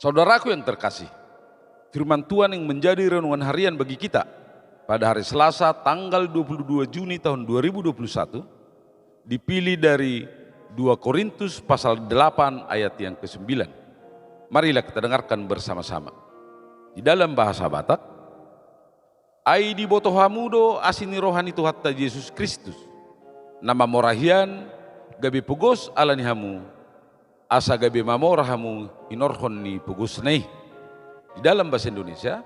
Saudaraku yang terkasih, firman Tuhan yang menjadi renungan harian bagi kita pada hari Selasa tanggal 22 Juni tahun 2021 dipilih dari 2 Korintus pasal 8 ayat yang ke-9. Marilah kita dengarkan bersama-sama. Di dalam bahasa Batak, ai di boto hamudo asini rohani Tuhatta Yesus Kristus, nama morahian gabi pugos alani hamu, asa gabi mamorahamu inorhon ni pugos nei. Di dalam bahasa Indonesia,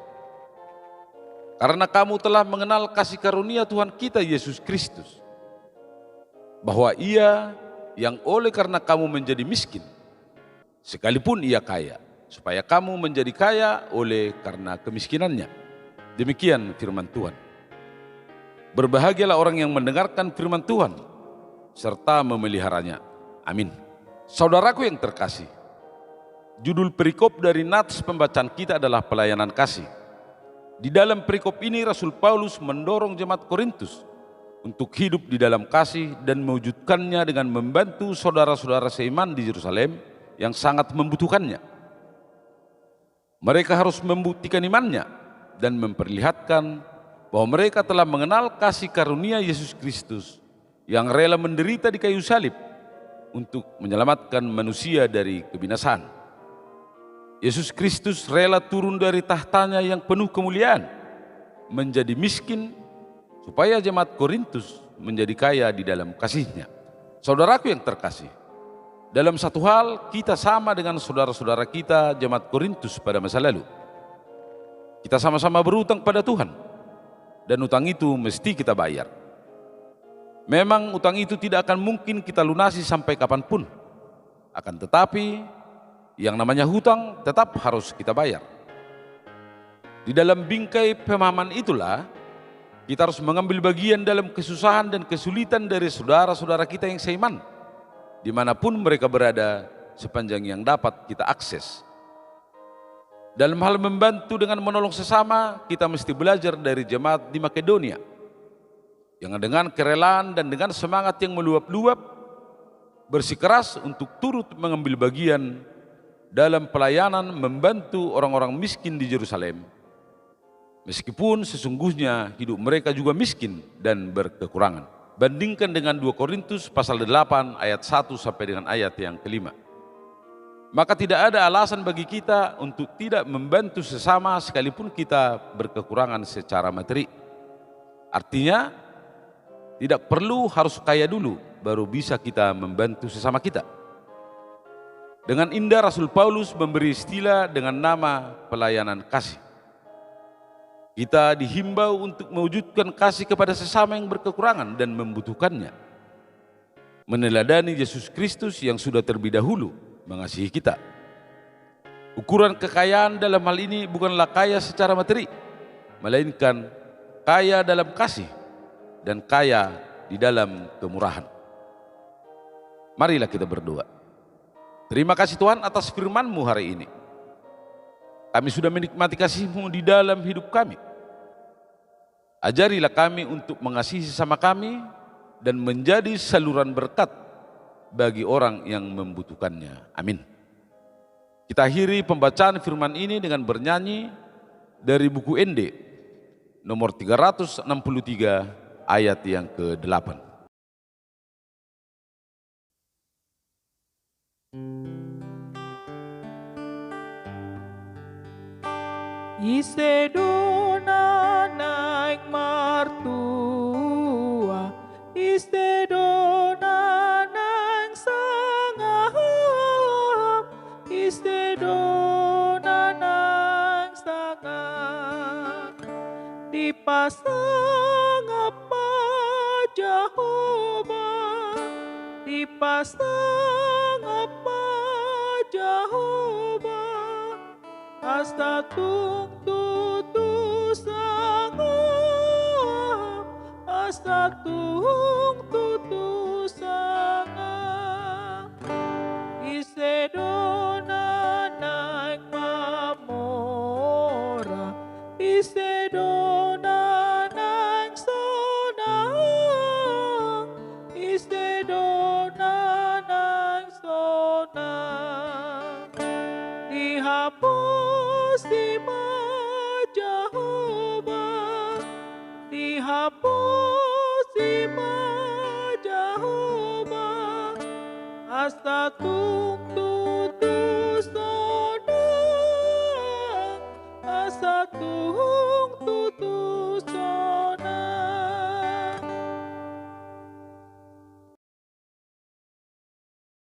karena kamu telah mengenal kasih karunia Tuhan kita Yesus Kristus, bahwa Ia yang oleh karena kamu menjadi miskin, sekalipun Ia kaya, supaya kamu menjadi kaya oleh karena kemiskinannya. Demikian firman Tuhan. Berbahagialah orang yang mendengarkan firman Tuhan serta memeliharanya. Amin. Saudaraku yang terkasih, judul perikop dari nats pembacaan kita adalah pelayanan kasih. Di dalam perikop ini Rasul Paulus mendorong jemaat Korintus untuk hidup di dalam kasih dan mewujudkannya dengan membantu saudara-saudara seiman di Yerusalem yang sangat membutuhkannya. Mereka harus membuktikan imannya dan memperlihatkan bahwa mereka telah mengenal kasih karunia Yesus Kristus yang rela menderita di kayu salib untuk menyelamatkan manusia dari kebinasaan. Yesus Kristus rela turun dari tahtanya yang penuh kemuliaan menjadi miskin supaya jemaat Korintus menjadi kaya di dalam kasih-Nya. Saudaraku yang terkasih, dalam satu hal kita sama dengan saudara-saudara kita jemaat Korintus pada masa lalu. Kita sama-sama berutang pada Tuhan dan utang itu mesti kita bayar. Memang utang itu tidak akan mungkin kita lunasi sampai kapanpun. Akan tetapi yang namanya hutang tetap harus kita bayar. Di dalam bingkai pemahaman itulah kita harus mengambil bagian dalam kesusahan dan kesulitan dari saudara-saudara kita yang seiman, dimanapun mereka berada sepanjang yang dapat kita akses. Dalam hal membantu dengan menolong sesama, kita mesti belajar dari jemaat di Makedonia yang dengan kerelaan dan dengan semangat yang meluap-luap bersikeras untuk turut mengambil bagian dalam pelayanan membantu orang-orang miskin di Yerusalem, meskipun sesungguhnya hidup mereka juga miskin dan berkekurangan. Bandingkan dengan 2 Korintus pasal 8 ayat 1 sampai dengan ayat yang ke-5. Maka tidak ada alasan bagi kita untuk tidak membantu sesama sekalipun kita berkekurangan secara materi. Artinya tidak perlu harus kaya dulu baru bisa kita membantu sesama kita. Dengan indah Rasul Paulus memberi istilah dengan nama pelayanan kasih. Kita dihimbau untuk mewujudkan kasih kepada sesama yang berkekurangan dan membutuhkannya, meneladani Yesus Kristus yang sudah terlebih dahulu mengasihi kita. Ukuran kekayaan dalam hal ini bukanlah kaya secara materi, melainkan kaya dalam kasih dan kaya di dalam kemurahan. Marilah kita berdoa. Terima kasih Tuhan atas firman-Mu hari ini. Kami sudah menikmati kasih-Mu di dalam hidup kami. Ajarilah kami untuk mengasihi sesama kami dan menjadi saluran berkat bagi orang yang membutuhkannya. Amin. Kita akhiri pembacaan firman ini dengan bernyanyi dari buku Ende nomor 363 ayat yang ke-8. Isedona naik martua, Isedona naik sangahap, Isedona naik sangah, dipasang apa Jehovah, dipasang apa Jehovah, hasta tung tutu sangah, hasta tung tutu sangah. Isedona naik mamora, Isedona naik sonang, Isedona naik sonang. Di dihapus ima Jehovah, dihapus ima Jehovah, asta tung